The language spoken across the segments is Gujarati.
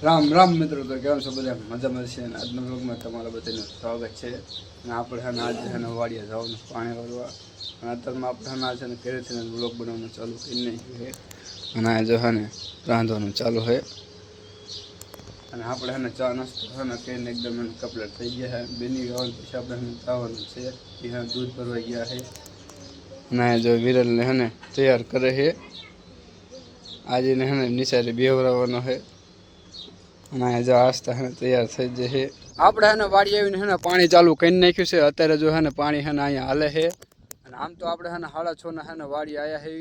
રામ રામ મિત્રો, તો કેમ છો બધા? મજામાં છે ને? આજના બ્લોગમાં તમારા બધાનું સ્વાગત છે. અને આપણે છે ને આજે છે ને વાડીએ જવાનું પાણી વાળવા, અને અત્યારમાં આપણે છે ને ઘરેથી બ્લોગ બનાવવાનું ચાલુ કરી નાખ્યું છે. અને આ જો છે ને રાંધવાનું ચાલુ છે. અને આપણે છે ને ચા નાસ્તો છે ને કરીને એકદમ એને કપલેટ થઈ ગયા છે. બેની ગાવાનું પછી આપણે જવાનું છે, એ દૂધ ભરવા ગયા છે. અને આ જો વિરલને છે ને તૈયાર કરે છે. આજે ને છે ને નિશાળે બેવરાવવાનો છે. અને જો આસ્તા હે તૈયાર થઈ જશે. આપણે હે ને વાડી આવીને હે ને પાણી ચાલુ કરી નાખ્યું છે. અત્યારે જો હે ને પાણી હે ને અહીંયા હાલે છે. અને આમ તો આપણે હે ને 6:30 ના હે ને વાડી આવ્યા છે,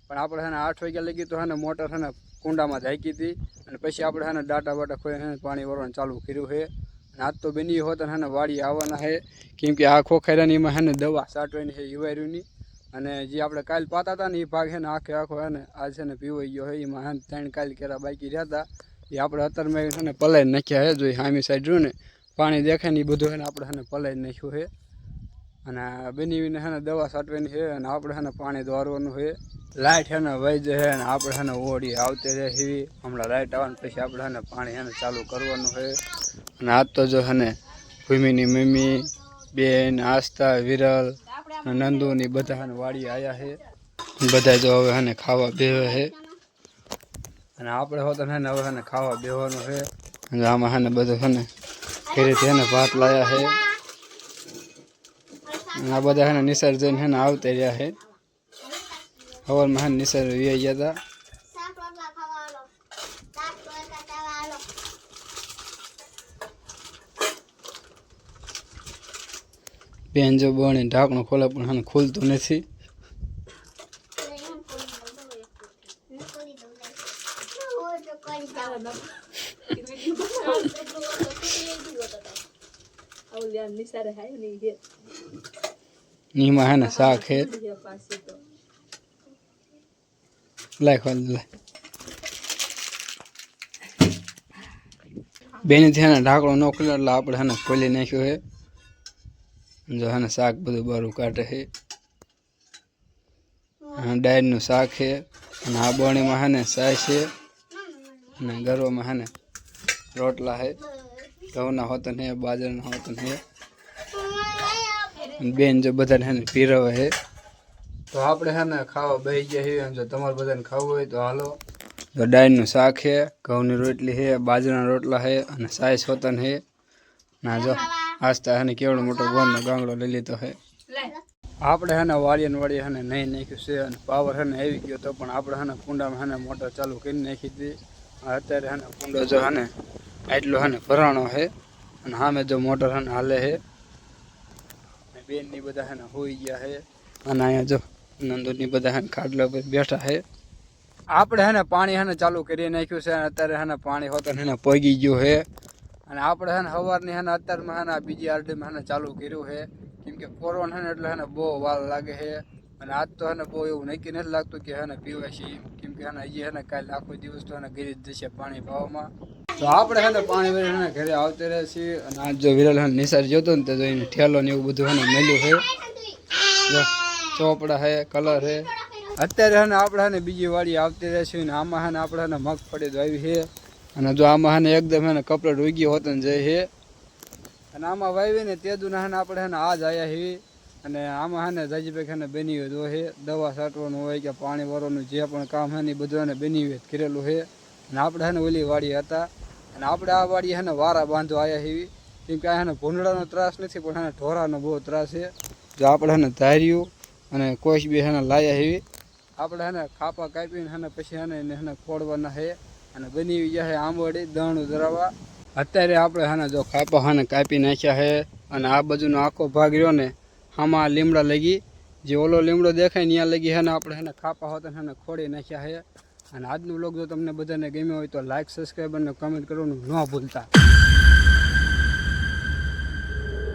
પણ આપણે હે ને 8 વાગ્યા લગી તો હે ને મોટર હે ને કુંડામાં ઢાંકી હતી. અને પછી આપણે હે ને ડાટા બાટા ખોઈ હે ને પાણી વરવાનું ચાલુ કર્યું છે. અને આજ તો બની હોત હે ને વાડી આવવાના છે, કેમ કે આ ખોખાયરાની એમાં હે ને દવા છાંટવાની છે યુવારીની. અને જે આપણે કાલ પાતા હતા ને એ ભાગ હે ને આખો હે ને આજ છે ને પીવાઈ ગયો છે. એમાં હે ને 3 કાલ કેરા બાકી રહ્યા હતા, એ આપણે અત્યારમાં છે ને પલાઈ નાખ્યા છે. જો સામી સાઈડ રહ્યું ને પાણી દેખાય ને એ બધું છે ને આપણે છે ને પલાઈ નાખ્યું છે. અને બેનીને છે ને દવા છાંટવાની છે, અને આપણે છે ને પાણી દોરવાનું છે. લાઇટ છે ને વહી જાય છે, અને આપણે છે ને ઓળી આવતી રહે એવી. હમણાં લાઇટ આવવાની પછી આપણે છે ને પાણી છે ને ચાલુ કરવાનું છે. અને આજ તો જો છે ને ભૂમિની મમ્મી, બેન, આસ્થા, વિરલ, નંદુ ની બધા છે ને વાડી આવ્યા છે. બધા જો હવે છે ને ખાવા બેવે છે. અને આપણે હોત ને હવે છે ને ખાવા બેવાનું છે. અને આમાં છે ને બધું છે ને ઘરેથી છે ને ભાત લાયા છે. અને આ બધા છે ને નિસર જઈને છે ને આવતા રહ્યા છે. હવારમાં છે ને નિસર વી ગયા હતા. બેન જો બની ઢાંકણું ખોલે પણ છે ને ખુલતું નથી. નીમાં હે ને શાક હે લાય ખોલ લાય. બેની થી ને ઢાંકણો ન ખુલે એટલે આપણે હે ને ખોલી નાખ્યું છે. જો હે ને શાક બધું બારું કાઢે છે. ડાયરનું શાક છે. અને આ બોણીમાં હે ને સાય છે. અને ગરવામાં હે ને રોટલા છે. ઘઉંના હોતન હે, બાજરાના હોતન હે. બેન જો બધાને હે ને પીરવે છે. તો આપણે હે ને ખાવા બેસી ગયા છીએ. જો તમારે બધાને ખાવું હોય તો હાલો. તો ડાળનું શાક છે, ઘઉંની રોટલી છે, બાજરાના રોટલા છે, અને સાઈસ હોતન છે. ના જો આસ્તા હે ને કેવડો મોટો ગોળનો ગાંગડો લઈ લીધો છે. આપણે હે ને વાડીએ હે ને નહીં નાખ્યું છે. અને પાવર હે ને આવી ગયો તો પણ આપણે હે ને કુંડામાં હે ને મોટર ચાલુ કરી નાખી હતી. અત્યારે હે ને કુંડો જો હે ને આટલો હે ને ભરાણો છે. અને સામે જો મોટર હે ને હાલે છે. બેન ની બધા હે ને હોઈ ગયા છે. અને અહીંયા જો નંદુની બધા હે ને ખાટલા પર બેઠા છે. આપણે હે ને પાણી હે ને ચાલુ કરી નાખ્યું છે. અને અત્યારે હે ને પાણી હોતન હે ને પોગી ગયું છે. અને આપણે હે ને સવારની હે ને અત્યારમાં હે ને બીજી આરડીમાં હે ને ચાલુ કર્યું છે, કેમ કે કોરોના હે ને એટલે હે ને બહુ વાર લાગે છે. અને આજ તો હે ને બહુ એવું નક્કી નથી લાગતું કે હે ને પીવાય છે, કેમ કે હે ને હજી હે ને કાલે આખો દિવસ તો હે ને ગરી જ જશે પાણી પાવામાં. તો આપણે હે ને પાણી વળી હે ને ઘરે આવતે રહે છીએ. અને આજ જો વિરલ હે નિસાર જોતો ને તો એને ઠેલો ને એવું બધું હે ને મળ્યું છે. ચોપડા છે, કલર છે. અત્યારે હે ને આપણે હે ને બીજી વાડી આવતી રહે છીએ. ને આમાં હે ને આપણે હે ને મગફળી વાવી છે. અને જો આમાં હે ને એકદમ હે ને કપલેટ ઉગી હોતન જાય છે. અને આમાં વાવી ને તે દુના હે ને આપણે હે ને આજ આવ્યા છીએ. અને આમાં હે ને જાજીભાઈ હે ને બેનીવેદ હોય, દવા છાંટવાનું હોય કે પાણી વાળવાનું જે પણ કામ હે ને એ બધું હે ને બેનીવેદ કરેલું છે. અને આપણે હે ને ઓલી વાડી હતા. અને આપણે આ વાડી હે ને વારા બાંધવા આવ્યા છીએ, કેમ કે આ હે ને ભૂંડળાનો ત્રાસ નથી, પણ હે ને ઢોરાનો બહુ ત્રાસ છે. જો આપણે હે ને ધાર્યું અને કોશ બી હે ને લાયા એવી. આપણે હે ને ખાપા કાપીને હે ને પછી હે ને એને હે ને ફોડવાના છે. અને બની ગયા છે આંબોડી દણું ધરાવવા. અત્યારે આપણે હે ને જો ખાપા હે ને કાપી નાખ્યા છે. અને આ બાજુનો આખો ભાગ રહ્યો ને આમાં લીમડા લગી, જે ઓલો લીમડો દેખાય ને ત્યાં લગી હે ને આપણે હે ને ખાપા હોતા હે ને ખોડી નાખ્યા છે. અને આજનો વ્લોગ જો તમને બધાને ગમ્યો હોય તો લાઈક, સબસ્ક્રાઈબ અને કમેન્ટ કરવાનું ન ભૂલતા.